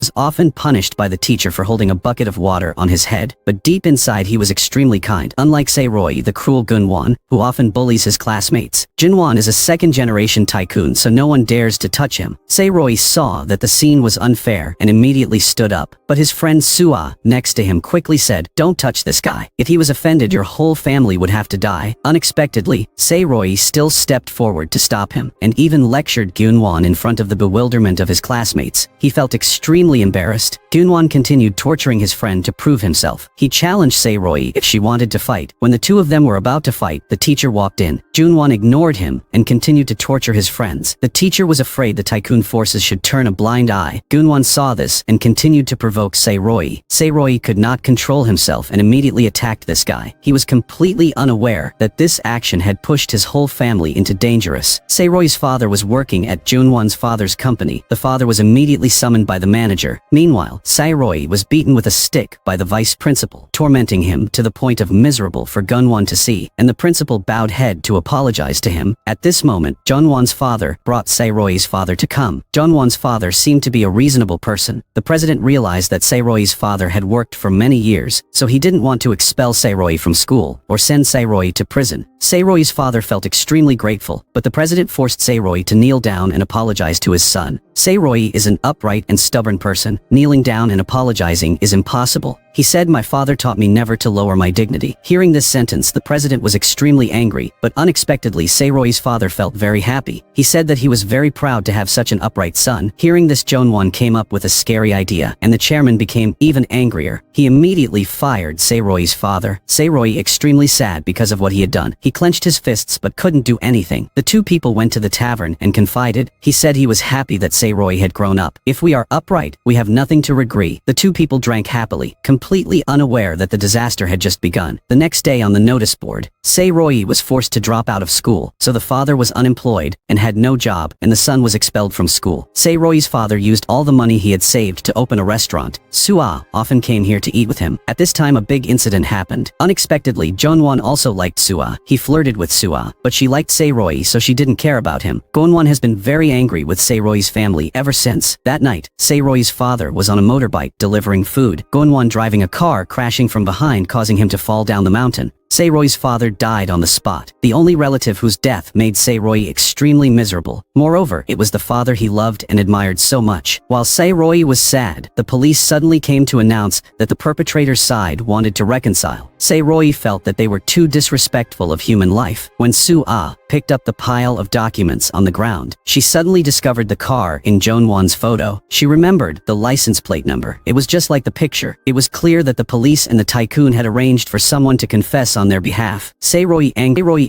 was often punished by the teacher for holding a bucket of water on his head, but deep inside he was extremely kind. Unlike Sae-ro-yi, the cruel Gun-won, who often bullies his classmates, Jin-won is a second-generation tycoon, so no one dares to touch him. Sae-ro-yi saw that the scene was unfair and immediately stood up, but his friend Soo-ah, next to him, quickly said, "Don't touch this guy. If he was offended, your whole family would have to die." Unexpectedly, Sae-ro-yi still stepped forward to stop him, and even lectured Gun-won in front of the bewilderment of his classmates. He felt extremely embarrassed. Gun-won continued torturing his friend to prove himself. He challenged Sae-ro-yi if she wanted to fight. When the two of them were about to fight, the teacher walked in. Gun-won ignored him and continued to torture his friends. The teacher was afraid the tycoon forces should turn a blind eye. Gun-won saw this and continued to provoke Sae-ro-yi. Sae-ro-yi could not control himself and immediately attacked this guy. He was completely unaware that this action had pushed his whole family into dangerous. Sae-ro-yi's father was working at Gun-won's father's company. The father was immediately summoned by the manager. Meanwhile, Sae-ro-yi was beaten with a stick by the vice principal, tormenting him to the point of miserable for Gun-won to see, and the principal bowed head to apologize to him. At this moment, Jun-won's father brought Sae-ro-yi's father to come. Jun-won's father seemed to be a reasonable person. The president realized that Sae-ro-yi's father had worked for many years, so he didn't want to expel Sae-ro-yi from school or send Sae-ro-yi to prison. Sae-ro-yi's father felt extremely grateful, but the president forced Sae-ro-yi to kneel down and apologize to his son. Sae-ro-yi is an upright and stubborn person. Kneeling down and apologizing is impossible. He said, "My father taught me never to lower my dignity." Hearing this sentence, the president was extremely angry, but unexpectedly Sae-ro-yi's father felt very happy. He said that he was very proud to have such an upright son. Hearing this, Jun-won came up with a scary idea, and the chairman became even angrier. He immediately fired Sae-ro-yi's father. Sae-ro-yi, extremely sad because of what he had done, he clenched his fists but couldn't do anything. The two people went to the tavern and confided. He said he was happy that Sae-ro-yi had grown up. "If we are upright, we have nothing to regret." The two people drank happily, completely unaware that the disaster had just begun. The next day on the notice board, Sae-ro-yi was forced to drop out of school, so the father was unemployed and had no job, and the son was expelled from school. Sae-ro-yi's father used all the money he had saved to open a restaurant. Soo-ah often came here to eat with him. At this time, a big incident happened. Unexpectedly, Jun-won also liked Soo-ah. He flirted with Soo-ah, but she liked Sae-ro-yi, so she didn't care about him. Gun-won has been very angry with Sae-ro-yi's family ever since. That night, Sae-ro-yi's father was on a motorbike delivering food. Gun-won driving a car crashing from behind, causing him to fall down the mountain. Sae-ro-yi's father died on the spot, the only relative whose death made Sae-ro-yi extremely miserable. Moreover, it was the father he loved and admired so much. While Sae-ro-yi was sad, the police suddenly came to announce that the perpetrator's side wanted to reconcile. Sae-ro-yi felt that they were too disrespectful of human life. When Soo-ah picked up the pile of documents on the ground, she suddenly discovered the car in Jun-won's photo. She remembered the license plate number. It was just like the picture. It was clear that the police and the tycoon had arranged for someone to confess on their behalf. Sae-ro-yi,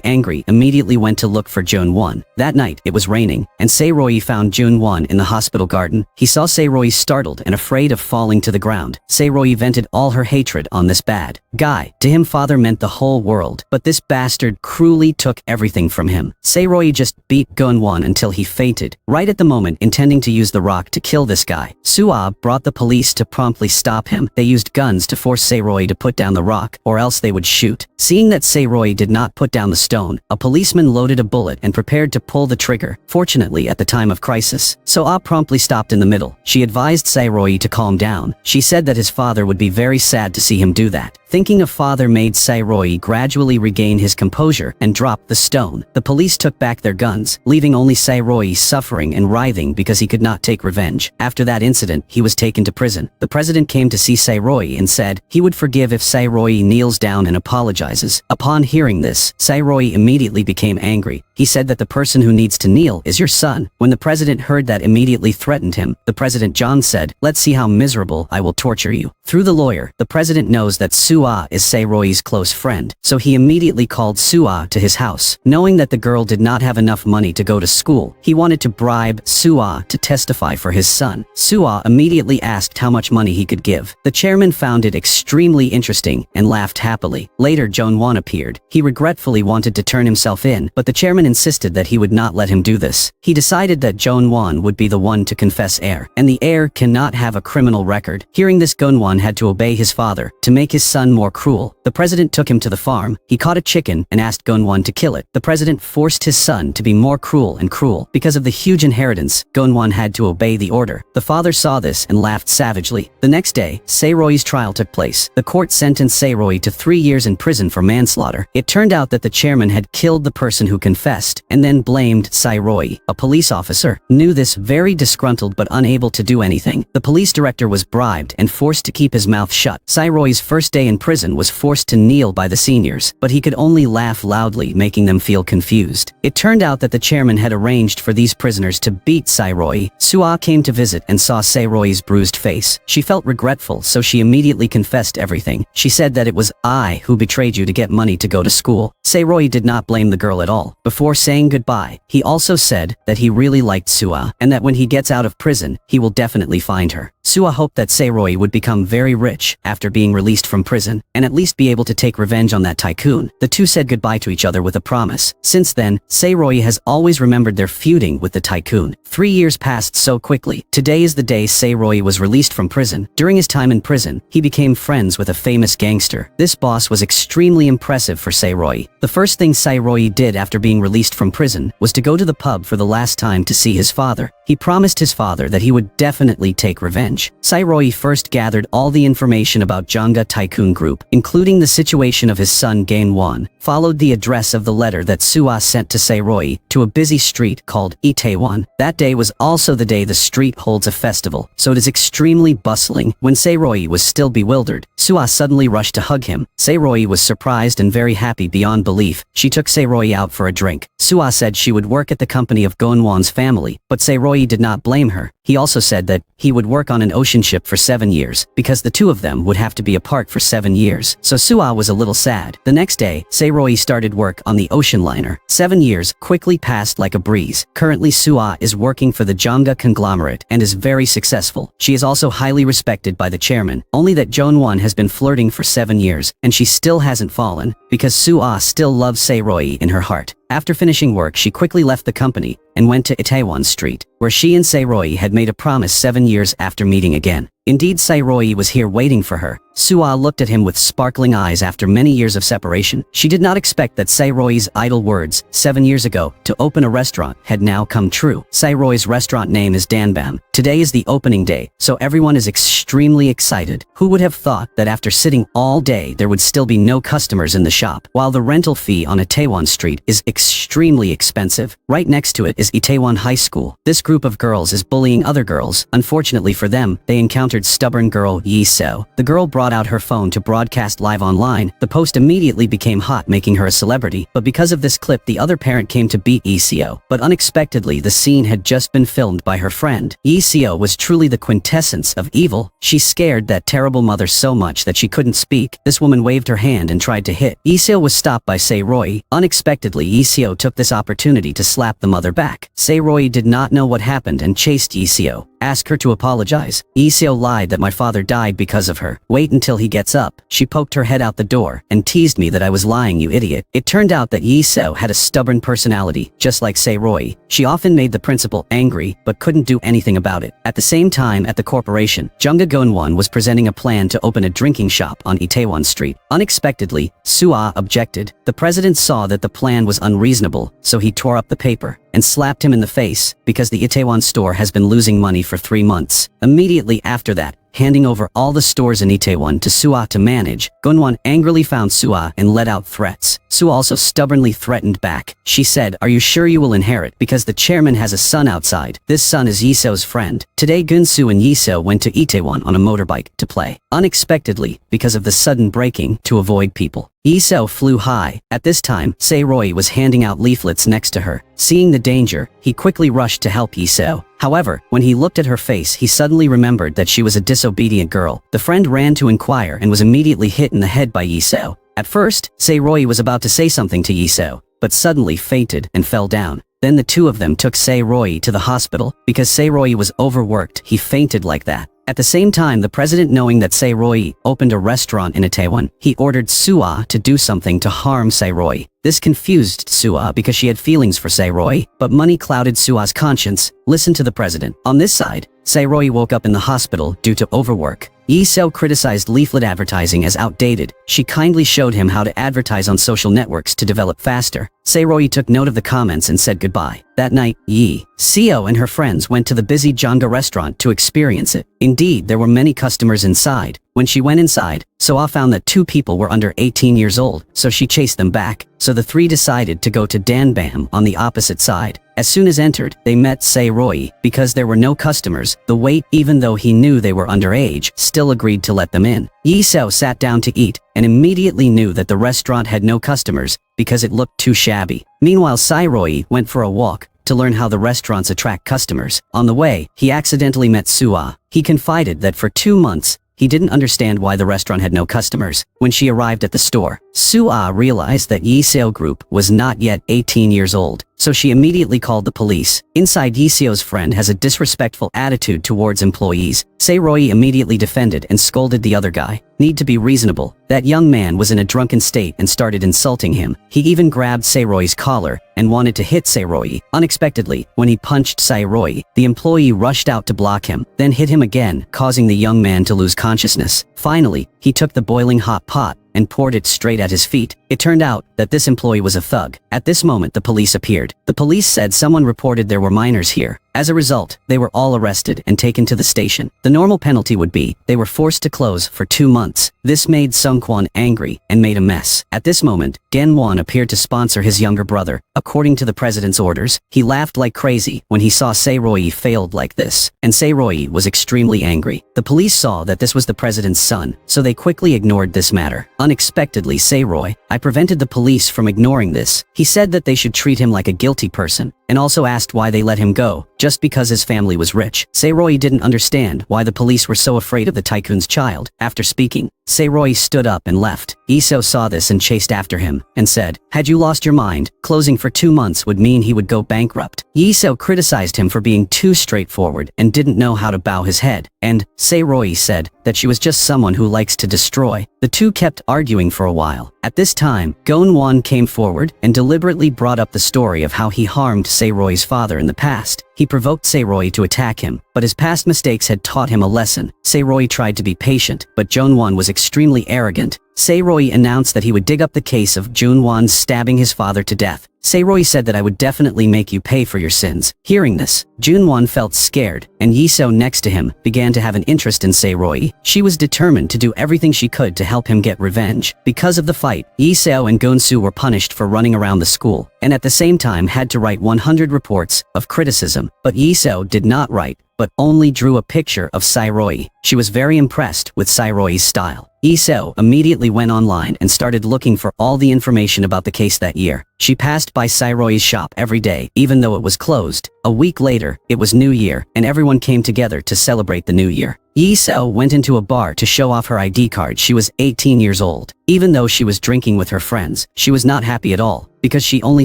angry, immediately went to look for Jun-won. That night, it was raining, and Sae-ro-yi found Jun-won in the hospital garden. He saw Sae-ro-yi startled and afraid of falling to the ground. Sae-ro-yi vented all her hatred on this bad guy. To him, father meant the whole world, but this bastard cruelly took everything from him. Sae-ro-yi just beat Gun-won until he fainted. Right at the moment, intending to use the rock to kill this guy, Soo-ah brought the police to promptly stop him. They used guns to force Sae-ro-yi to put down the rock, or else they would shoot. Seeing that Sae-ro-yi did not put down the stone, a policeman loaded a bullet and prepared to pull the trigger. Fortunately, at the time of crisis, Soo-ah promptly stopped in the middle. She advised Sae-ro-yi to calm down. She said that his father would be very sad to see him do that. Thinking of father made Sae-ro-yi gradually regain his composure and drop the stone. The police took back their guns, leaving only Sae-ro-yi suffering and writhing because he could not take revenge. After that incident, he was taken to prison. The president came to see Sae-ro-yi and said he would forgive if Sae-ro-yi kneels down and apologizes. Upon hearing this, Sae-ro-yi immediately became angry. He said that the person who needs to kneel is your son. When the president heard that, immediately threatened him. The president Jang said, "Let's see how miserable I will torture you." Through the lawyer, the president knows that Soo-ah is Sae-ro-yi's close friend, so he immediately called Soo-ah to his house. Knowing that the girl did not have enough money to go to school, he wanted to bribe Soo-ah to testify for his son. Soo-ah immediately asked how much money he could give. The chairman found it extremely interesting and laughed happily. Later, Jun-won appeared. He regretfully wanted to turn himself in, but the chairman chairman insisted that he would not let him do this. He decided that Jeon-won would be the one to confess heir, and the heir cannot have a criminal record. Hearing this, Jeon-won had to obey his father to make his son more cruel. The president took him to the farm. He caught a chicken and asked Jeon-won to kill it. The president forced his son to be more cruel and cruel. Because of the huge inheritance, Jeon-won had to obey the order. The father saw this and laughed savagely. The next day, Sae-ro-yi's trial took place. The court sentenced Sae-ro-yi to 3 years in prison for manslaughter. It turned out that the chairman had killed the person who confessed and then blamed Sae-ro-yi. A police officer knew this, very disgruntled but unable to do anything. The police director was bribed and forced to keep his mouth shut. Sae-ro-yi's first day in prison was forced to kneel by the seniors, but he could only laugh loudly, making them feel confused. It turned out that the chairman had arranged for these prisoners to beat Sae-ro-yi. Soo-ah came to visit and saw Sae-ro-yi's bruised face. She felt regretful, so she immediately confessed everything. She said that it was I who betrayed you to get money to go to school. Sae-ro-yi did not blame the girl at all. Before saying goodbye, he also said that he really liked Soo-ah and that when he gets out of prison, he will definitely find her. Soo-ah hoped that Sae-ro-yi would become very rich after being released from prison and at least be able to take revenge on that tycoon. The two said goodbye to each other with a promise. Since then, Sae-ro-yi has always remembered their feuding with the tycoon. 3 years passed so quickly. Today is the day Sae-ro-yi was released from prison. During his time in prison, he became friends with a famous gangster. This boss was extremely impressive for Sae-ro-yi. The first thing Sae-ro-yi did after being released from prison was to go to the pub for the last time to see his father. He promised his father that he would definitely take revenge. Sae-ro-yi first gathered all the information about Jangga Tycoon Group, including the situation of his son Jeon-won, followed the address of the letter that Soo-ah sent to Sae-ro-yi to a busy street called Itaewon. That day was also the day the street holds a festival, so it is extremely bustling. When Sae-ro-yi was still bewildered, Soo-ah suddenly rushed to hug him. Sae-ro-yi was surprised and very happy beyond belief. She took Sae-ro-yi out for a drink. Soo-ah said she would work at the company of Jeon-won's family, but Sae-ro-yi did not blame her. He also said that he would work on an ocean ship for 7 years, because the two of them would have to be apart for 7 years. So Soo-ah was a little sad. The next day, Sae-ro-yi started work on the ocean liner. 7 years quickly passed like a breeze. Currently, Soo-ah is working for the Jangga conglomerate and is very successful. She is also highly respected by the chairman, only that Jeon-won has been flirting for 7 years, and she still hasn't fallen, because Soo-ah still loves Sae-ro-yi in her heart. After finishing work, she quickly left the company and went to Itaewon Street, where she and Sae-ro-yi had made a promise 7 years after meeting again. Indeed, Sae-ro-yi was here waiting for her. Soo-ah looked at him with sparkling eyes after many years of separation. She did not expect that Sae-ro-yi's idle words 7 years ago to open a restaurant had now come true. Sae-ro-yi's restaurant name is Danbam. Today is the opening day, so everyone is extremely excited. Who would have thought that after sitting all day there would still be no customers in the shop? While the rental fee on Itaewon Street is extremely expensive, right next to it is Itaewon High School. This group of girls is bullying other girls. Unfortunately for them, they encountered stubborn girl Yi-seo. The girl brought out her phone to broadcast live online. The post immediately became hot, making her a celebrity. But because of this clip, the other parent came to beat Yi-seo. But unexpectedly, the scene had just been filmed by her friend. Yi-seo was truly the quintessence of evil. She scared that terrible mother so much that she couldn't speak. This woman waved her hand and tried to hit. Yi-seo was stopped by Sae-ro-yi. Unexpectedly, Yi-seo took this opportunity to slap the mother back. Sae-ro-yi did not know what happened and chased Yi-seo. Ask her to apologize. Yi-seo lied that my father died because of her. Wait until he gets up. She poked her head out the door and teased me that I was lying, you idiot. It turned out that Yi-seo had a stubborn personality, just like Sae-ro-yi. She often made the principal angry, but couldn't do anything about it. At the same time, at the corporation, Jangga Jeon-won was presenting a plan to open a drinking shop on Itaewon Street. Unexpectedly, Soo-ah objected. The president saw that the plan was unreasonable, so he tore up the paper and slapped him in the face because the Itaewon store has been losing money for 3 months. Immediately after that, handing over all the stores in Itaewon to Soo-ah to manage, Jeon-won angrily found Soo-ah and let out threats. Soo-ah also stubbornly threatened back. She said, "Are you sure you will inherit? Because the chairman has a son outside. This son is Yi-seo's friend." Today, Gun-soo and Yi-seo went to Itaewon on a motorbike to play. Unexpectedly, because of the sudden braking to avoid people, Yi-seo flew high. At this time, Sae-ro-yi was handing out leaflets next to her. Seeing the danger, he quickly rushed to help Yi-seo. However, when he looked at her face, he suddenly remembered that she was a disobedient girl. The friend ran to inquire and was immediately hit in the head by Yi-seo. At first, Sae-ro-yi was about to say something to Yi-seo, but suddenly fainted and fell down. Then the two of them took Sae-ro-yi to the hospital. Because Sae-ro-yi was overworked, he fainted like that. At the same time, the president, knowing that Sae-ro-yi opened a restaurant in Itaewon, he ordered Soo-ah to do something to harm Sae-ro-yi. This confused Soo-ah because she had feelings for Sae-ro-yi, but money clouded Soo-ah's conscience. Listen to the president. On this side, Sae-ro-yi woke up in the hospital due to overwork. Yi-seo criticized leaflet advertising as outdated. She kindly showed him how to advertise on social networks to develop faster. Sae-ro-yi took note of the comments and said goodbye. That night, Yi-seo and her friends went to the busy Janga restaurant to experience it. Indeed, there were many customers inside. When she went inside, Soo-ah found that 2 people were under 18 years old, so she chased them back. So the 3 decided to go to Danbam on the opposite side. As soon as entered, they met Sae-ro-yi. Because there were no customers, the wait, even though he knew they were underage, still agreed to let them in. Yi-seo sat down to eat, and immediately knew that the restaurant had no customers, because it looked too shabby. Meanwhile, Sae-ro-yi went for a walk to learn how the restaurants attract customers. On the way, he accidentally met Soo-ah. He confided that for 2 months, he didn't understand why the restaurant had no customers. When she arrived at the store, Soo-ah realized that Yi-seo group was not yet 18 years old, so she immediately called the police. Inside, Yi-seo's friend has a disrespectful attitude towards employees. Sae-ro-yi immediately defended and scolded the other guy. Need to be reasonable. That young man was in a drunken state and started insulting him. He even grabbed Sae-ro-yi's collar and wanted to hit Sae-ro-yi. Unexpectedly, when he punched Sae-ro-yi, the employee rushed out to block him, then hit him again, causing the young man to lose consciousness. Finally, he took the boiling hot pot and poured it straight at his feet. It turned out that this employee was a thug. At this moment, the police appeared. The police said someone reported there were minors here. As a result, they were all arrested and taken to the station. The normal penalty would be they were forced to close for 2 months. This made Sung-kwon angry and made a mess. At this moment, Gen-won appeared to sponsor his younger brother. According to the president's orders, he laughed like crazy when he saw Sae-ro-yi failed like this, and Sae-ro-yi was extremely angry. The police saw that this was the president's son, so they quickly ignored this matter. Unexpectedly, Sae-ro-yi prevented the police from ignoring this. He said that they should treat him like a guilty person, and also asked why they let him go, just because his family was rich. Sae-ro-yi didn't understand why the police were so afraid of the tycoon's child. After speaking, Sae-ro-yi stood up and left. Yi-seo saw this and chased after him, and said, "Had you lost your mind? Closing for 2 months would mean he would go bankrupt." Yi-seo criticized him for being too straightforward and didn't know how to bow his head, and Sae-ro-yi said that she was just someone who likes to destroy. The two kept arguing for a while. At this time, Gon-won came forward and deliberately brought up the story of how he harmed Sae-ro-yi's father in the past. He provoked Sae-ro-yi to attack him, but his past mistakes had taught him a lesson. Sae-ro-yi tried to be patient, but Jun-won was extremely arrogant. Sae-ro-yi announced that he would dig up the case of Jun-won stabbing his father to death. Sae-ro-yi said that I would definitely make you pay for your sins. Hearing this, Jun-won felt scared, and Yi-seo next to him began to have an interest in Sae-ro-yi. She was determined to do everything she could to help him get revenge. Because of the fight, Yi-seo and Gon-soo were punished for running around the school, and at the same time had to write 100 reports of criticism. But Yi-seo did not write, but only drew a picture of Sae-ro-yi. She was very impressed with Sae-ro-yi's style. Yi-seo immediately went online and started looking for all the information about the case that year. She passed by Sae-ro-yi's shop every day, even though it was closed. A week later, it was New Year, and everyone came together to celebrate the New Year. Yi-seo went into a bar to show off her ID card. She was 18 years old. Even though she was drinking with her friends, she was not happy at all, because she only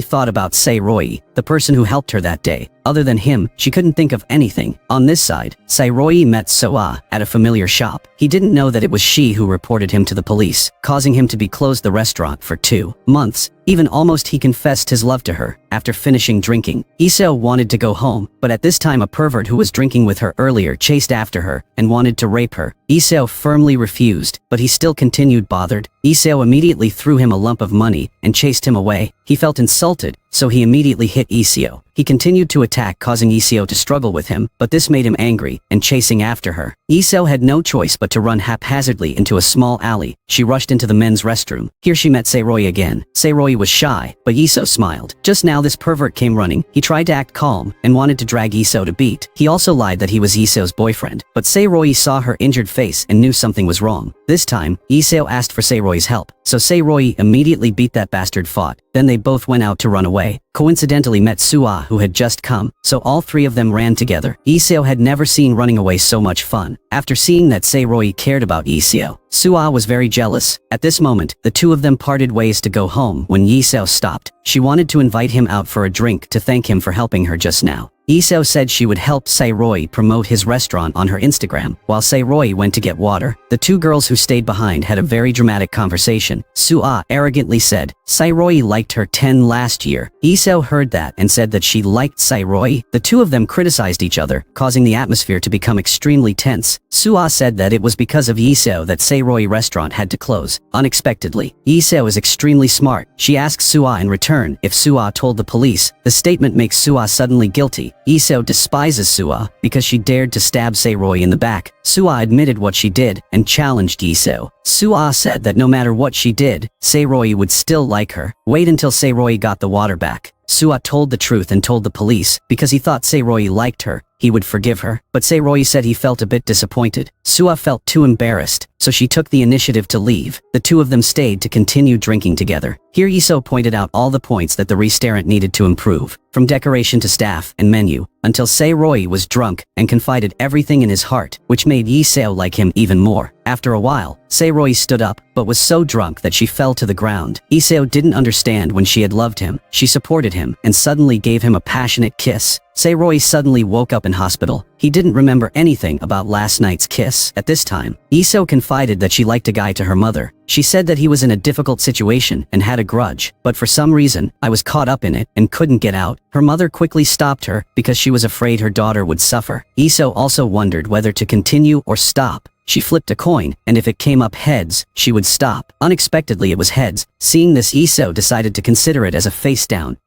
thought about Sae-ro-yi, the person who helped her that day. Other than him, she couldn't think of anything. On this side, Sae-ro-yi met Soo-ah at a familiar shop. He didn't know that it was she who reported him to the police, causing him to be closed the restaurant for 2 months. Even almost he confessed his love to her. After finishing drinking, Yi-seo wanted to go home, but at this time a pervert who was drinking with her earlier chased after her and wanted to rape her. Yi-seo firmly refused, but he still continued bothered. Yi-seo immediately threw him a lump of money and chased him away. He felt insulted, so he immediately hit Yi-seo. He continued to attack, causing Yi-seo to struggle with him, but this made him angry and chasing after her. Yi-seo had no choice but to run haphazardly into a small alley. She rushed into the men's restroom. Here she met Sae-ro-yi again. Sae-ro-yi was shy, but Yi-seo smiled. Just now this pervert came running. He tried to act calm and wanted to drag Yi-seo to beat. He also lied that he was Yi-seo's boyfriend, but Sae-ro-yi saw her injured face and knew something was wrong. This time, Yi-seo asked for Sae-ro-yi's help, so Sae-ro-yi immediately beat that bastard fought. Then they both went out to run away. Coincidentally met Soo-ah, who had just come, so all 3 of them ran together. Yi-seo had never seen running away so much fun. After seeing that Sae-ro-yi cared about Yi-seo, Soo-ah was very jealous. At this moment, the 2 of them parted ways to go home when Yi-seo stopped. She wanted to invite him out for a drink to thank him for helping her just now. Yi-seo said she would help Sae-ro-yi promote his restaurant on her Instagram, while Sae-ro-yi went to get water. The two girls who stayed behind had a very dramatic conversation. Soo-ah arrogantly said, Sae-ro-yi liked her 10 last year. Yi-seo heard that and said that she liked Sae-ro-yi. The two of them criticized each other, causing the atmosphere to become extremely tense. Soo-ah said that it was because of Yi-seo that Sae-ro-yi restaurant had to close. Unexpectedly, Yi-seo is extremely smart. She asks Soo-ah in return if Soo-ah told the police. The statement makes Soo-ah suddenly guilty. Yi-seo despises Soo-ah because she dared to stab Sae-ro-yi in the back. Soo-ah admitted what she did and challenged Yi-seo. Soo-ah said that no matter what she did, Sae-ro-yi would still like her. Wait until Sae-ro-yi got the water back. Soo-ah told the truth and told the police because he thought Sae-ro-yi liked her. He would forgive her, but Sae-ro-yi said he felt a bit disappointed. Soo-ah felt too embarrassed, so she took the initiative to leave. The two of them stayed to continue drinking together. Here Yi-seo pointed out all the points that the restaurant needed to improve, from decoration to staff and menu, until Sae-ro-yi was drunk and confided everything in his heart, which made Yi-seo like him even more. After a while, Sae-ro-yi stood up, but was so drunk that she fell to the ground. Yi-seo didn't understand when she had loved him. She supported him and suddenly gave him a passionate kiss. Sae-ro-yi suddenly woke up in hospital. He didn't remember anything about last night's kiss. At this time, Yi-seo confided that she liked a guy to her mother. She said that he was in a difficult situation and had a grudge, but for some reason, I was caught up in it and couldn't get out. Her mother quickly stopped her because she was afraid her daughter would suffer. Yi-seo also wondered whether to continue or stop. She flipped a coin, and if it came up heads, she would stop. Unexpectedly, it was heads. Seeing this, Yi-seo decided to consider it as a face down.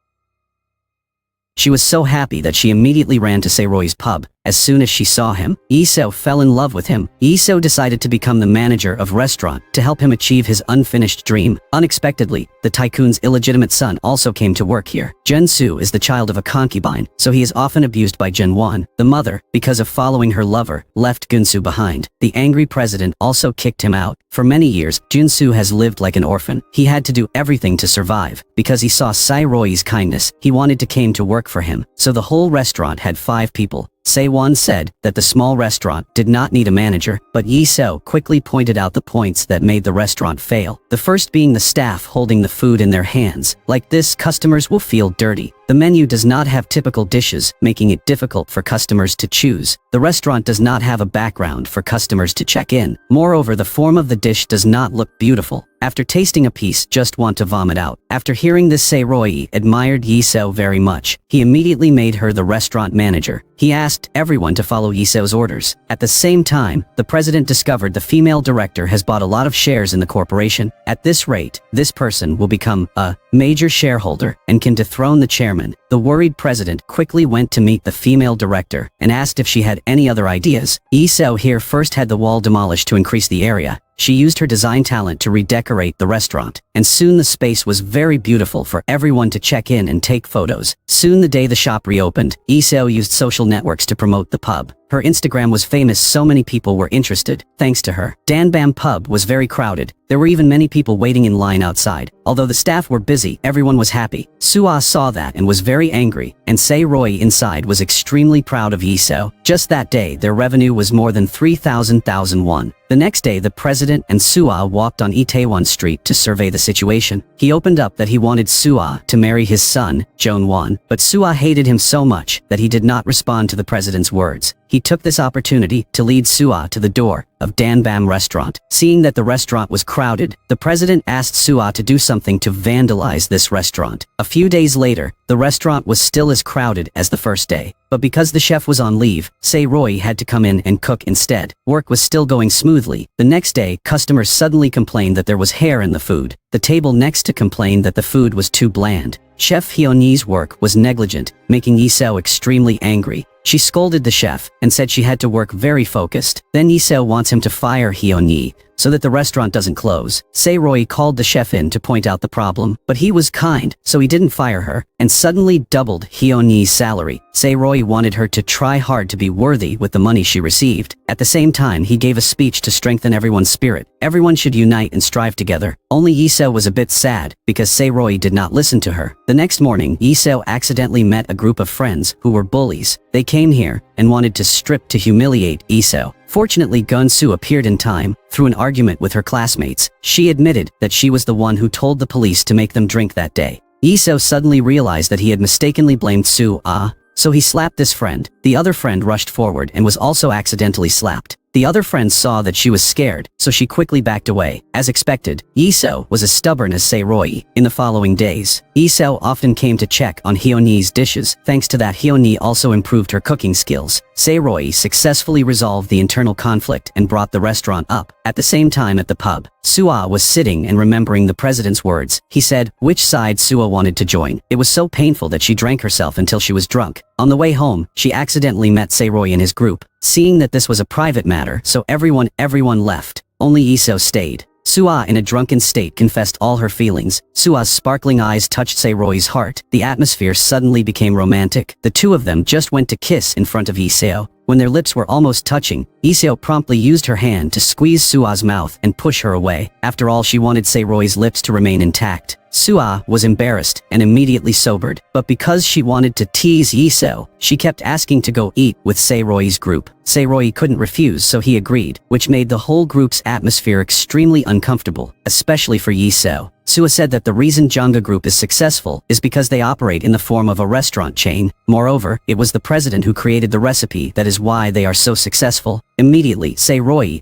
She was so happy that she immediately ran to Sae-ro-yi's pub. As soon as she saw him, Yi-seo fell in love with him. Yi-seo decided to become the manager of restaurant to help him achieve his unfinished dream. Unexpectedly, the tycoon's illegitimate son also came to work here. Jun-soo is the child of a concubine, so he is often abused by Jun-won. The mother, because of following her lover, left Gun-soo behind. The angry president also kicked him out. For many years, Jun-soo has lived like an orphan. He had to do everything to survive. Because he saw Sae-ro-yi's kindness, he wanted to come to work for him. So the whole restaurant had 5 people. Sae-won said that the small restaurant did not need a manager, but Yi-seo quickly pointed out the points that made the restaurant fail. The first being the staff holding the food in their hands. Like this, customers will feel dirty. The menu does not have typical dishes, making it difficult for customers to choose. The restaurant does not have a background for customers to check in. Moreover, the form of the dish does not look beautiful. After tasting a piece, just want to vomit out. After hearing this, Sae-ro-yi admired Yi-seo very much. He immediately made her the restaurant manager. He asked everyone to follow Yi-seo's orders. At the same time, the president discovered the female director has bought a lot of shares in the corporation. At this rate, this person will become a major shareholder and can dethrone the chairman. The worried president quickly went to meet the female director and asked if she had any other ideas. Yi-seo here first had the wall demolished to increase the area. She used her design talent to redecorate the restaurant, and soon the space was very beautiful for everyone to check in and take photos. Soon the day the shop reopened, Yi-seo used social networks to promote the pub. Her Instagram was famous, so many people were interested, thanks to her. Danbam pub was very crowded. There were even many people waiting in line outside. Although the staff were busy, everyone was happy. Soo-ah saw that and was very angry, and Sae-ro-yi inside was extremely proud of Yi-seo. Just that day, their revenue was more than 3,000 won. The next day, the president and Soo-ah walked on Itaewon Street to survey the situation. He opened up that he wanted Soo-ah to marry his son, Jong-won, but Soo-ah hated him so much that he did not respond to the president's words. He took this opportunity to lead Soo-ah to the door of Danbam restaurant. Seeing that the restaurant was crowded, the president asked Soo-ah to do something to vandalize this restaurant. A few days later, the restaurant was still as crowded as the first day. But because the chef was on leave, Sae-ro-yi had to come in and cook instead. Work was still going smoothly. The next day, customers suddenly complained that there was hair in the food. The table next to complained that the food was too bland. Chef Hyun-yi's work was negligent, making Yi-seo extremely angry. She scolded the chef and said she had to work very focused. Then Yi-seo wants him to fire Hyun-yi so that the restaurant doesn't close. Sae-ro-yi called the chef in to point out the problem, but he was kind, so he didn't fire her, and suddenly doubled Hyun-yi's salary. Sae-ro-yi wanted her to try hard to be worthy with the money she received. At the same time, he gave a speech to strengthen everyone's spirit. Everyone should unite and strive together. Only Yi-seo was a bit sad, because Sae-ro-yi did not listen to her. The next morning, Yi-seo accidentally met a group of friends who were bullies. They came here and wanted to strip to humiliate Yi-seo. Fortunately, Gun-soo appeared in time. Through an argument with her classmates, she admitted that she was the one who told the police to make them drink that day. Yi-seo suddenly realized that he had mistakenly blamed Soo-ah. so he slapped this friend. The other friend rushed forward and was also accidentally slapped. The other friend saw that she was scared, so she quickly backed away. As expected, Yi-seo was as stubborn as Sae-ro-yi. In the following days, Yi-seo often came to check on Hyunhee's dishes. Thanks to that, Hyunhee also improved her cooking skills. Sae-ro-yi successfully resolved the internal conflict and brought the restaurant up. At the same time at the pub, Soo-ah was sitting and remembering the president's words. He said which side Soo-ah wanted to join. It was so painful that she drank herself until she was drunk. On the way home, she accidentally met Sae-ro-yi and his group. Seeing that this was a private matter, so everyone left. Only Yi-seo stayed. Soo-ah in a drunken state confessed all her feelings. Soo-ah's sparkling eyes touched Sae-ro-yi's heart. The atmosphere suddenly became romantic. The two of them just went to kiss in front of Yi-seo. When their lips were almost touching, Yi-seo promptly used her hand to squeeze Soo-ah's mouth and push her away. After all, she wanted Sae-ro-yi's lips to remain intact. Soo-ah was embarrassed and immediately sobered, but because she wanted to tease Yi-seo, she kept asking to go eat with Sae-ro-yi's group. Sae-ro-yi couldn't refuse, so he agreed, which made the whole group's atmosphere extremely uncomfortable, especially for Yi-seo. Soo-ah said that the reason Jang Group is successful is because they operate in the form of a restaurant chain. Moreover, it was the president who created the recipe, that is why they are so successful. Immediately, Sae-ro-yi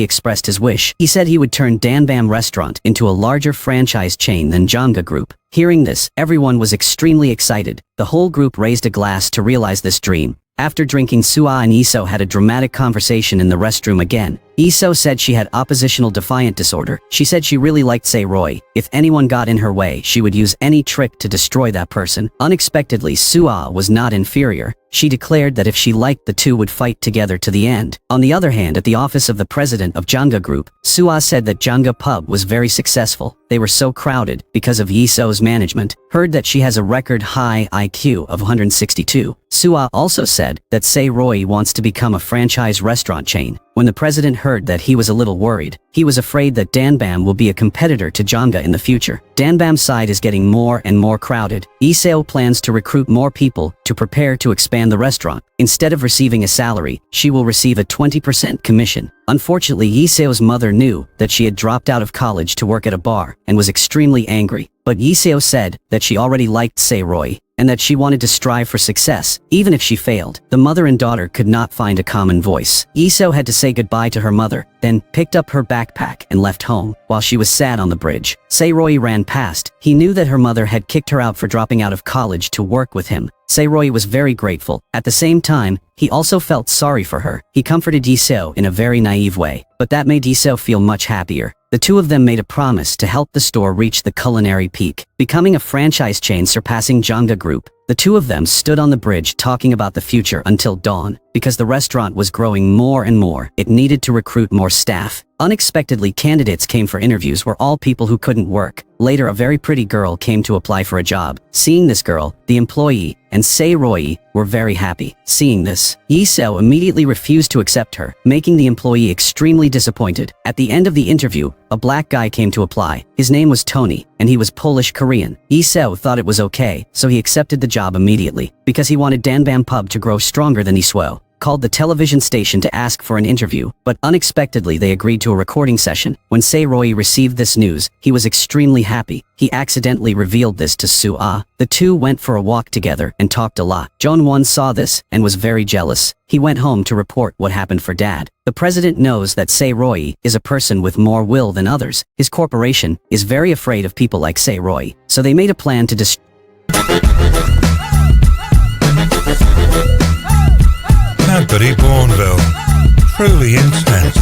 expressed his wish. He said he would turn Danbam Restaurant into a larger franchise chain than Jang Group. Hearing this, everyone was extremely excited. The whole group raised a glass to realize this dream. After drinking, Soo-ah and Yi-seo had a dramatic conversation in the restroom again. Yi-seo said she had oppositional defiant disorder. She said she really liked Sae-ro-yi. If anyone got in her way, she would use any trick to destroy that person. Unexpectedly, Soo-ah was not inferior. She declared that if she liked, the two would fight together to the end. On the other hand, at the office of the president of Jang Group, Soo-ah said that Jang Pub was very successful. They were so crowded because of Yi-seo's management. Heard that she has a record high IQ of 162. Soo-ah also said that Sae-ro-yi wants to become a franchise restaurant chain. When the president heard that, he was a little worried. He was afraid that Danbam will be a competitor to Janga in the future. Danbam's side is getting more and more crowded. Yi-seo plans to recruit more people to prepare to expand the restaurant. Instead of receiving a salary, she will receive a 20% commission. Unfortunately, Yi-seo's mother knew that she had dropped out of college to work at a bar and was extremely angry. But Yi-seo said that she already liked Sae-ro-yi and that she wanted to strive for success, even if she failed. The mother and daughter could not find a common voice. Yi-seo had to say goodbye to her mother, then picked up her backpack and left home. While she was sad on the bridge, Sae-ro-yi ran past. He knew that her mother had kicked her out for dropping out of college to work with him. Sae-ro-yi was very grateful. At the same time, he also felt sorry for her. He comforted Yi-seo in a very naive way, but that made Yi-seo feel much happier. The two of them made a promise to help the store reach the culinary peak, becoming a franchise chain surpassing Jang Group. The two of them stood on the bridge talking about the future until dawn. Because the restaurant was growing more and more, it needed to recruit more staff. Unexpectedly, candidates came for interviews were all people who couldn't work. Later, a very pretty girl came to apply for a job. Seeing this girl, the employee and Sae-ro-yi were very happy. Seeing this, Yi-seo immediately refused to accept her, making the employee extremely disappointed. At the end of the interview, a black guy came to apply. His name was Tony, and he was Polish-Korean. Yi-seo thought it was okay, so he accepted the job immediately, because he wanted Danbam Pub to grow stronger than Yi-seo. Called the television station to ask for an interview, but unexpectedly they agreed to a recording session. When Sae-ro-yi received this news, he was extremely happy. He accidentally revealed this to Soo-ah. The two went for a walk together and talked a lot. Jeon-won saw this and was very jealous. He went home to report what happened for dad. The president knows that Sae-ro-yi is a person with more will than others. His corporation is very afraid of people like Sae-ro-yi, so they made a plan to destroy Cadbury Bourneville. Truly intense.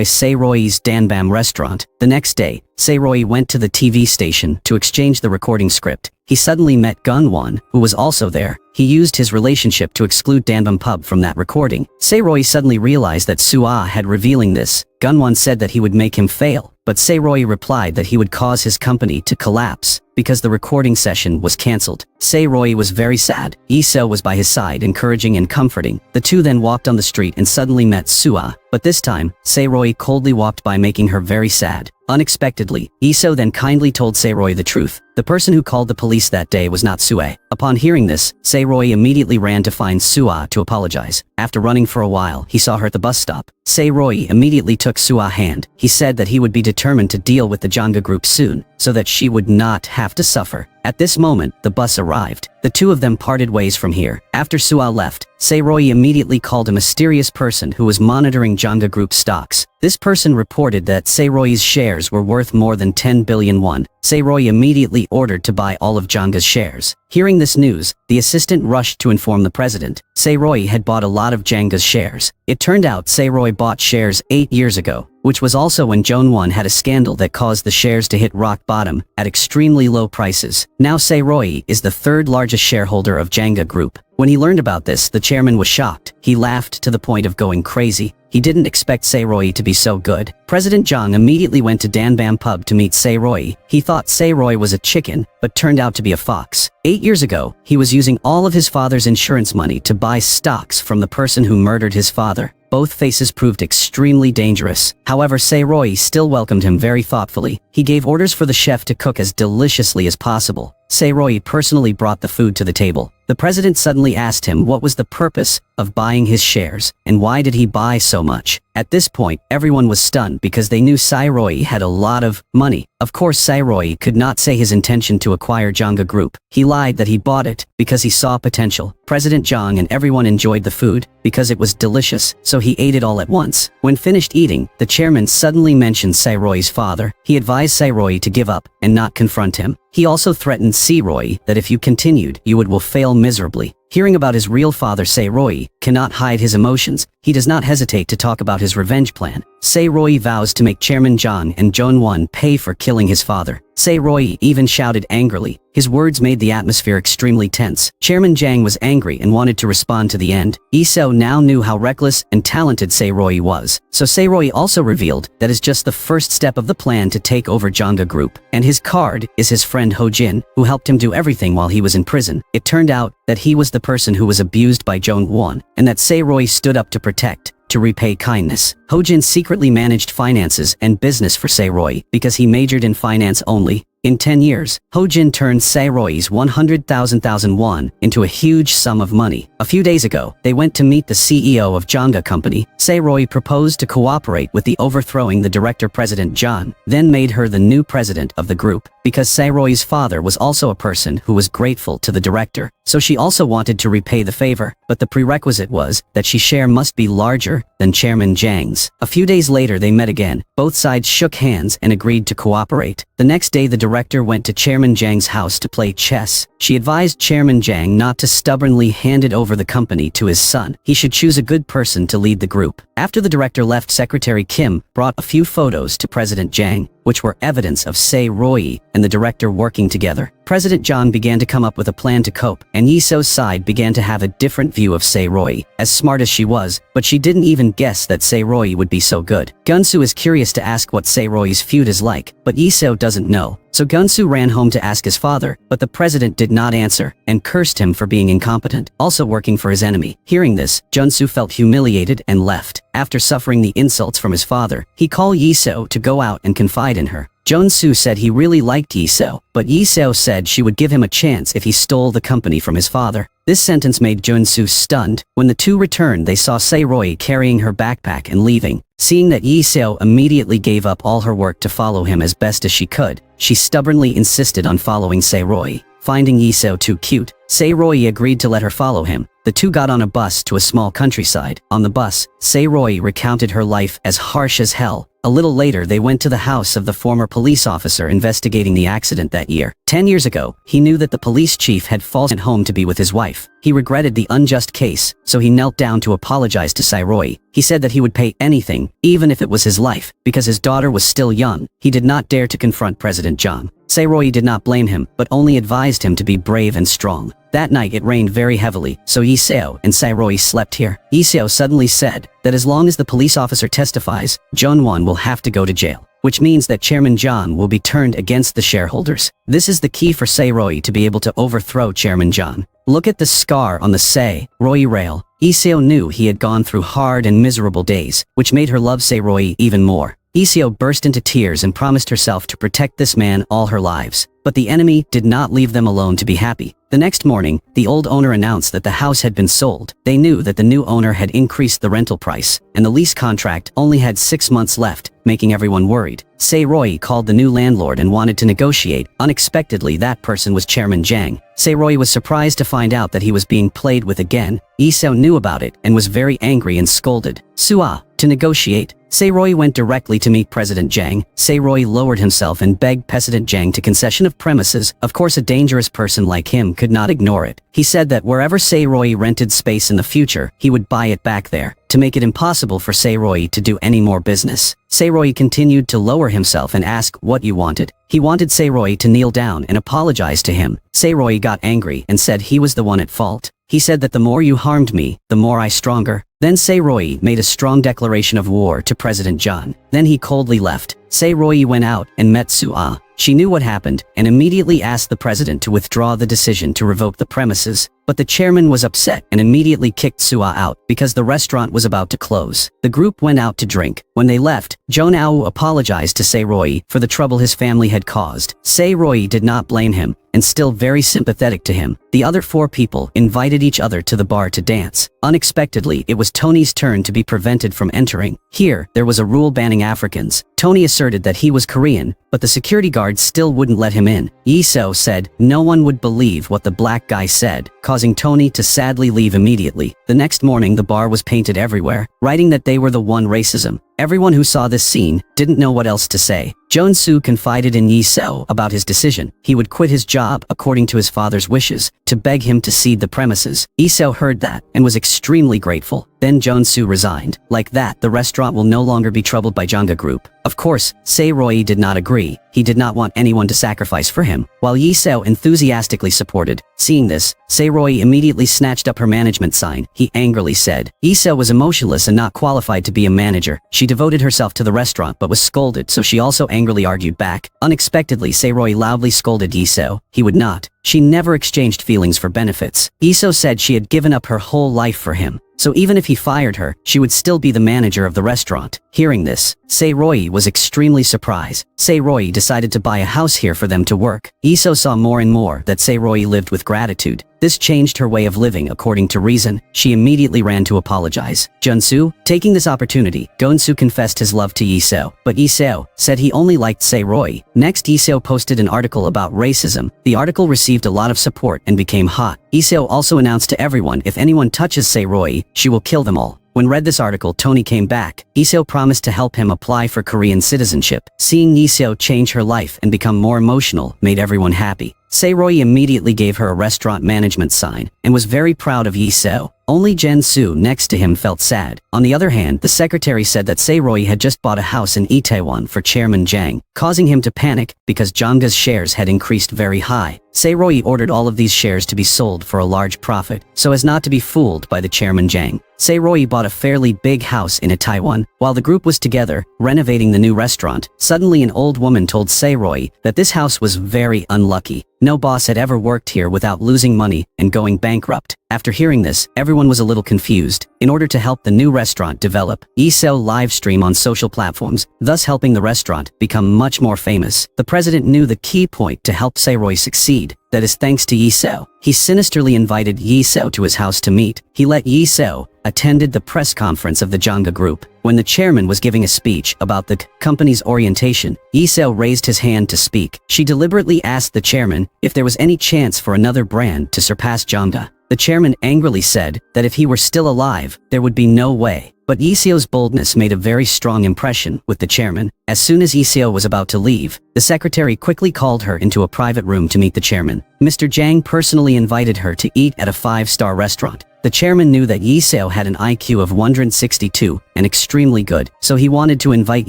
Sae-ro-yi's Danbam restaurant. The next day, Sae-ro-yi went to the TV station to exchange the recording script. He suddenly met Gun-won, who was also there. He used his relationship to exclude Danbam Pub from that recording. Sae-ro-yi suddenly realized that Soo-ah had revealing this. Gun-won said that he would make him fail, but Sae-ro-yi replied that he would cause his company to collapse because the recording session was cancelled. Sae-ro-yi was very sad. Yi-seo was by his side, encouraging and comforting. The two then walked on the street and suddenly met Soo-ah, but this time, Sae-ro-yi coldly walked by, making her very sad. Unexpectedly, Yi-seo then kindly told Sae-ro-yi the truth. The person who called the police that day was not Sue. Upon hearing this, Sae-ro-yi immediately ran to find Sue to apologize. After running for a while, he saw her at the bus stop. Sae-ro-yi immediately took Sue's hand. He said that he would be determined to deal with the Jang group soon, so that she would not have to suffer. At this moment, the bus arrived. The two of them parted ways from here. After Sue left, Sae-ro-yi immediately called a mysterious person who was monitoring Jang group stocks. This person reported that Sae-ro-yi's shares were worth more than 10 billion won. Sae-ro-yi immediately ordered to buy all of Jang's shares. Hearing this news, the assistant rushed to inform the president. Sae-ro-yi had bought a lot of Jang's shares. It turned out Sae-ro-yi bought shares 8 years ago, which was also when Jong-won had a scandal that caused the shares to hit rock bottom at extremely low prices. Now Sae-ro-yi is the third largest shareholder of Jang Group. When he learned about this, the chairman was shocked. He laughed to the point of going crazy. He didn't expect Sae-ro-yi to be so good. President Jang immediately went to Danbam pub to meet Sae-ro-yi. He thought Sae-ro-yi was a chicken, but turned out to be a fox. 8 years ago, he was using all of his father's insurance money to buy stocks from the person who murdered his father. Both faces proved extremely dangerous. However, Sae-ro-yi still welcomed him very thoughtfully. He gave orders for the chef to cook as deliciously as possible. Sae-ro-yi personally brought the food to the table. The president suddenly asked him what was the purpose of buying his shares, and why did he buy so much. At this point, everyone was stunned because they knew Sae-ro-yi had a lot of money. Of course, Sae-ro-yi could not say his intention to acquire Jang Group. He lied that he bought it because he saw potential. President Jang and everyone enjoyed the food because it was delicious, so he ate it all at once. When finished eating, the chairman suddenly mentioned Sae-ro-yi's father. He advised Sae-ro-yi to give up and not confront him. He also threatened Sae-ro-yi that if you continued, you will fail miserably. Hearing about his real father, Sae-ro-yi cannot hide his emotions. He does not hesitate to talk about his revenge plan. Sae-ro-yi vows to make Chairman Jang and Jong-won pay for killing his father. Sae-ro-yi even shouted angrily. His words made the atmosphere extremely tense. Chairman Jang was angry and wanted to respond to the end. Yi-seo now knew how reckless and talented Sae-ro-yi was, so Sae-ro-yi also revealed that is just the first step of the plan to take over Jang Group. And his card is his friend Ho-jin, who helped him do everything while he was in prison. It turned out that he was the person who was abused by Jong-won, and that Sae-ro-yi stood up to protect, to repay kindness. Ho-jin secretly managed finances and business for Sae-ro-yi because he majored in finance only. In 10 years, Ho-jin turned Sae-ro-yi's 100,000 won into a huge sum of money. A few days ago, they went to meet the CEO of Jang Company. Sae-ro-yi proposed to cooperate with the overthrowing the director President Jang, then made her the new president of the group. Because Sae-ro-yi's father was also a person who was grateful to the director, so she also wanted to repay the favor, but the prerequisite was that she share must be larger than Chairman Jang's. A few days later they met again. Both sides shook hands and agreed to cooperate. The next day the director went to Chairman Jang's house to play chess. She advised Chairman Jang not to stubbornly hand it over the company to his son. He should choose a good person to lead the group. After the director left, Secretary Kim brought a few photos to President Jang, which were evidence of Sae-ro-yi and the director working together. President Jang began to come up with a plan to cope, and Yi-seo's side began to have a different view of Sae-ro-yi. As smart as she was, but she didn't even guess that Sae-ro-yi would be so good. Gunsu is curious to ask what Sae-ro-yi's feud is like, but Yi-seo doesn't know. So Gunsu ran home to ask his father, but the president did not answer, and cursed him for being incompetent, also working for his enemy. Hearing this, Gunsu felt humiliated and left. After suffering the insults from his father, he called Yi-seo to go out and confide in her. Jong-soo said he really liked Yi-seo, but Yi-seo said she would give him a chance if he stole the company from his father. This sentence made Jong-soo stunned. When the two returned, they saw Sae-ro-yi carrying her backpack and leaving. Seeing that Yi-seo immediately gave up all her work to follow him as best as she could, she stubbornly insisted on following Sae-ro-yi. Finding Yi-seo too cute, Sae-ro-yi agreed to let her follow him. The two got on a bus to a small countryside. On the bus, Sae-ro-yi recounted her life as harsh as hell. A little later, they went to the house of the former police officer investigating the accident that year. 10 years ago, he knew that the police chief had fallen at home to be with his wife. He regretted the unjust case, so he knelt down to apologize to Sae-ro-yi. He said that he would pay anything, even if it was his life, because his daughter was still young. He did not dare to confront President Jang. Sae-ro-yi did not blame him, but only advised him to be brave and strong. That night it rained very heavily, so Yi-seo and Sae-ro-yi slept here. Yi-seo suddenly said that as long as the police officer testifies, Jong-won will have to go to jail, which means that Chairman Jang will be turned against the shareholders. This is the key for Sae-ro-yi to be able to overthrow Chairman Jang. Look at the scar on the Sae-ro-yi rail. Yi-seo knew he had gone through hard and miserable days, which made her love Sae-ro-yi even more. Yi-seo burst into tears and promised herself to protect this man all her lives. But the enemy did not leave them alone to be happy. The next morning, the old owner announced that the house had been sold. They knew that the new owner had increased the rental price, and the lease contract only had 6 months left, making everyone worried. Sae-ro-yi called the new landlord and wanted to negotiate. Unexpectedly, that person was Chairman Jang. Sae-ro-yi was surprised to find out that he was being played with again. Yi-seo knew about it and was very angry and scolded. "Sua, to negotiate." Sae-ro-yi went directly to meet President Jang. Sae-ro-yi lowered himself and begged President Jang to concession of premises. Of course, a dangerous person like him could not ignore it. He said that wherever Sae-ro-yi rented space in the future, he would buy it back there, to make it impossible for Sae-ro-yi to do any more business. Sae-ro-yi continued to lower himself and ask what you wanted. He wanted Sae-ro-yi to kneel down and apologize to him. Sae-ro-yi got angry and said he was the one at fault. He said that the more you harmed me, the more I stronger. Then Sae-ro-yi made a strong declaration of war to President Jang. Then he coldly left. Sae-ro-yi went out and met Sua. She knew what happened and immediately asked the president to withdraw the decision to revoke the premises. But the chairman was upset and immediately kicked Sua out because the restaurant was about to close. The group went out to drink. When they left, Jonao apologized to Sae-ro-yi for the trouble his family had caused. Sae-ro-yi did not blame him and still very sympathetic to him. The other 4 people invited each other to the bar to dance. Unexpectedly, it was Tony's turn to be prevented from entering. Here, there was a rule banning Africans. Tony asserted that he was Korean, but the security guards still wouldn't let him in. Yi-seo said no one would believe what the black guy said, causing Tony to sadly leave immediately. The next morning, the bar was painted everywhere, writing that they were the one racism. Everyone who saw this scene didn't know what else to say. Jong-soo confided in Yi-seo about his decision. He would quit his job according to his father's wishes, to beg him to cede the premises. Yi-seo heard that and was extremely grateful. Then Jong-soo resigned. Like that, the restaurant will no longer be troubled by Janga Group. Of course, Sae-ro-yi did not agree. He did not want anyone to sacrifice for him, while Yi-seo enthusiastically supported. Seeing this, Sae-ro-yi immediately snatched up her management sign. He angrily said, Yi-seo was emotionless and not qualified to be a manager. She devoted herself to the restaurant but was scolded, so she also angrily argued back. Unexpectedly, Sae-ro-yi loudly scolded Yi-seo. He would not. She never exchanged feelings for benefits. Yi-seo said she had given up her whole life for him. So even if he fired her, she would still be the manager of the restaurant. Hearing this, Sae-ro-yi was extremely surprised. Sae-ro-yi decided to buy a house here for them to work. Yi-seo saw more and more that Sae-ro-yi lived with gratitude. This changed her way of living according to reason. She immediately ran to apologize. Jung-soo, taking this opportunity, Gon-soo confessed his love to Yi-seo, but Yi-seo said he only liked Sae-ro-yi. Next, Yi-seo posted an article about racism. The article received a lot of support and became hot. Yi-seo also announced to everyone if anyone touches Sae-ro-yi, she will kill them all. When read this article, Tony came back. Yi-seo promised to help him apply for Korean citizenship. Seeing Yi-seo change her life and become more emotional made everyone happy. Sae-ro-yi immediately gave her a restaurant management sign and was very proud of Yi-seo. Only Jung-soo next to him felt sad. On the other hand, the secretary said that Sae-ro-yi had just bought a house in Itaewon for Chairman Jang, causing him to panic because Janga's shares had increased very high. Sae-ro-yi ordered all of these shares to be sold for a large profit, so as not to be fooled by the Chairman Jang. Sae-ro-yi bought a fairly big house in Itaewon. While the group was together, renovating the new restaurant, suddenly an old woman told Sae-ro-yi that this house was very unlucky. No boss had ever worked here without losing money and going bankrupt. After hearing this, everyone was a little confused. In order to help the new restaurant develop, Yi-seo live stream on social platforms, thus helping the restaurant become much more famous. The president knew the key point to help Sae-ro-yi succeed. That is thanks to Yi-seo. He sinisterly invited Yi-seo to his house to meet. He let Yi-seo attended the press conference of the Janga Group. When the chairman was giving a speech about the company's orientation, Yi-seo raised his hand to speak. She deliberately asked the chairman if there was any chance for another brand to surpass Janga. The chairman angrily said that if he were still alive, there would be no way. But Yi-seo's boldness made a very strong impression with the chairman. As soon as Yi-seo was about to leave, the secretary quickly called her into a private room to meet the chairman. Mr. Jang personally invited her to eat at a 5-star restaurant. The chairman knew that Yi-seo had an IQ of 162 and extremely good, so he wanted to invite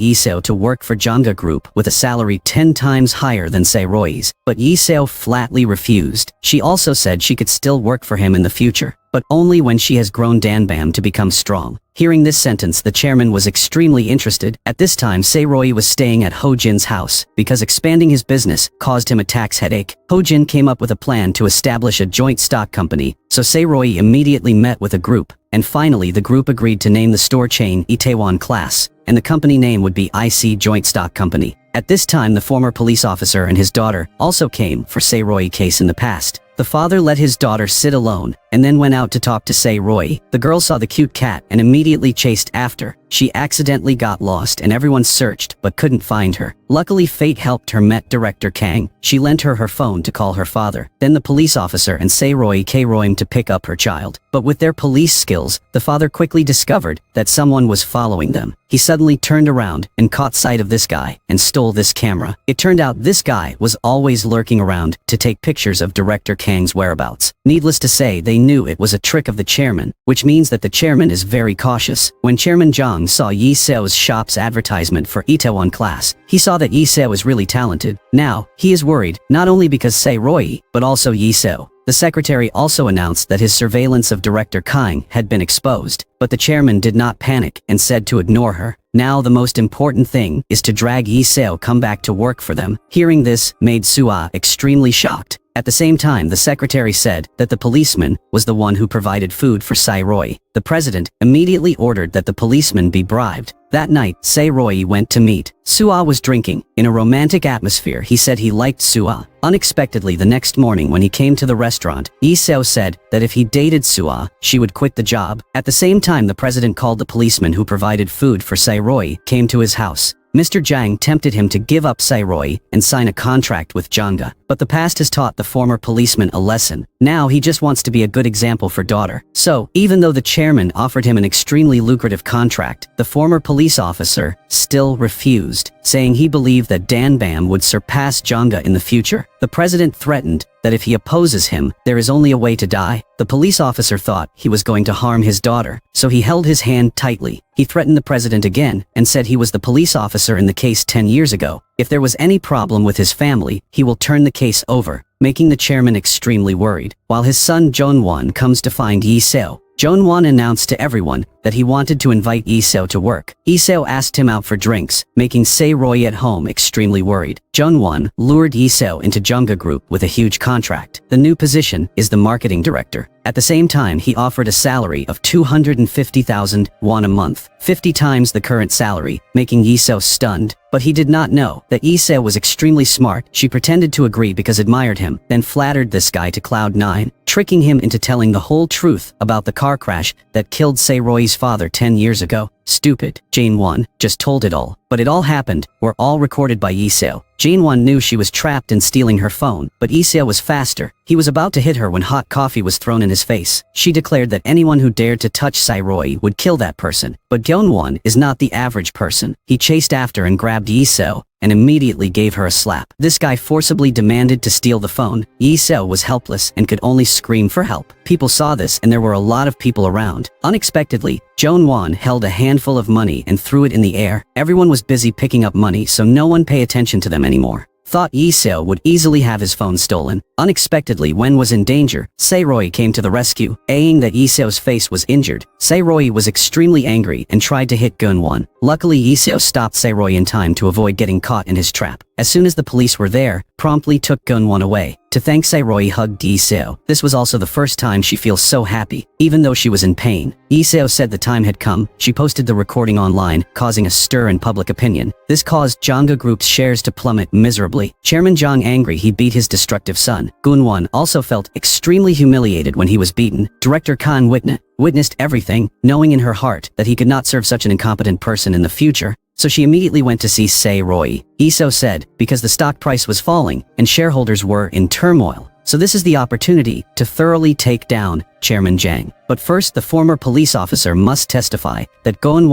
Yi-seo to work for Janga Group with a salary 10 times higher than Sae-ro-yi's. But Yi-seo flatly refused. She also said she could still work for him in the future, but only when she has grown Danbam to become strong. Hearing this sentence, the chairman was extremely interested. At this time, Sae-ro-yi was staying at Ho-jin's house because expanding his business caused him a tax headache. Ho-jin came up with a plan to establish a joint stock company, so Sae-ro-yi immediately met with a group, and finally the group agreed to name the store chain Itaewon Class, and the company name would be IC Joint Stock Company. At this time, the former police officer and his daughter also came for Sae-ro-yi case in the past. The father let his daughter sit alone and then went out to talk to Sae-ro-yi. The girl saw the cute cat and immediately chased after. She accidentally got lost and everyone searched but couldn't find her. Luckily, fate helped her met director Kang. She lent her her phone to call her father. Then the police officer and Sae-ro-yi came to pick up her child. But with their police skills, the father quickly discovered that someone was following them. He suddenly turned around and caught sight of this guy and stole this camera. It turned out this guy was always lurking around to take pictures of director Kang's whereabouts. Needless to say, they knew it was a trick of the chairman, which means that the chairman is very cautious. When Chairman Jang saw Yi-seo's shop's advertisement for Itaewon Class, he saw that Yi-seo is really talented. Now, he is worried, not only because Sae-ro-yi, but also Yi-seo. The secretary also announced that his surveillance of Director Kang had been exposed, but the chairman did not panic and said to ignore her. Now the most important thing is to drag Yi-seo come back to work for them. Hearing this made Sua extremely shocked. At the same time, the secretary said that the policeman was the one who provided food for Sae-ro-yi. The president immediately ordered that the policeman be bribed. That night, Sae-ro-yi went to meet. Sua was drinking. In a romantic atmosphere, he said he liked Sua. Unexpectedly, the next morning when he came to the restaurant, Yi-seo said that if he dated Sua, she would quit the job. At the same time, the president called the policeman who provided food for Sae-ro-yi came to his house. Mr. Jang tempted him to give up Sae-ro-yi and sign a contract with Janga. But the past has taught the former policeman a lesson. Now he just wants to be a good example for daughter. So, even though the chairman offered him an extremely lucrative contract, the former police officer still refused, saying he believed that Danbam would surpass Janga in the future. The president threatened that if he opposes him, there is only a way to die. The police officer thought he was going to harm his daughter, so he held his hand tightly. He threatened the president again and said he was the police officer in the case 10 years ago. If there was any problem with his family, he will turn the case over, making the chairman extremely worried. While his son Jong-won comes to find Yi-seo, Jong-won announced to everyone that he wanted to invite Yi-seo to work. Yi-seo asked him out for drinks, making Sae-ro-yi at home extremely worried. Jong-won lured Yi-seo into Janga Group with a huge contract. The new position is the marketing director. At the same time, he offered a salary of 250,000 won a month, 50 times the current salary, making Yi-seo stunned. But he did not know that Yi-seo was extremely smart. She pretended to agree because admired him, then flattered this guy to cloud 9, tricking him into telling the whole truth about the car crash that killed Sae-ro-yi's father 10 years ago. Stupid. Jane-won just told it all. But it all happened, were all recorded by Yi-seo. Jane-won knew she was trapped in stealing her phone, but Yi-seo was faster. He was about to hit her when hot coffee was thrown in his face. She declared that anyone who dared to touch Sae-ro-yi would kill that person. But Gyeon-won is not the average person. He chased after and grabbed Yi-seo and immediately gave her a slap. This guy forcibly demanded to steal the phone. Yi-seo was helpless and could only scream for help. People saw this and there were a lot of people around. Unexpectedly, Jong-won held a handful of money and threw it in the air. Everyone was busy picking up money, so no one paid attention to them anymore. Thought Yi-seo would easily have his phone stolen. Unexpectedly, when was in danger, Sae-ro-yi came to the rescue. Aying that Yi-seo's face was injured, Sae-ro-yi was extremely angry and tried to hit Gun-won. Luckily, Yi-seo stopped Sae-ro-yi in time to avoid getting caught in his trap. As soon as the police were there, promptly took Gun-won away. To thank Sae-ro-yi hugged Yi-seo. This was also the first time she feels so happy, even though she was in pain. Yi-seo said the time had come. She posted the recording online, causing a stir in public opinion. This caused Janga Group's shares to plummet miserably. Chairman Jang angry, he beat his destructive son. Gun-won also felt extremely humiliated when he was beaten. Director Khan witnessed everything, knowing in her heart that he could not serve such an incompetent person in the future. So she immediately went to see Sae-ro-yi. Yi-seo said, because the stock price was falling and shareholders were in turmoil. So this is the opportunity to thoroughly take down Chairman Jang. But first, the former police officer must testify that Gun-won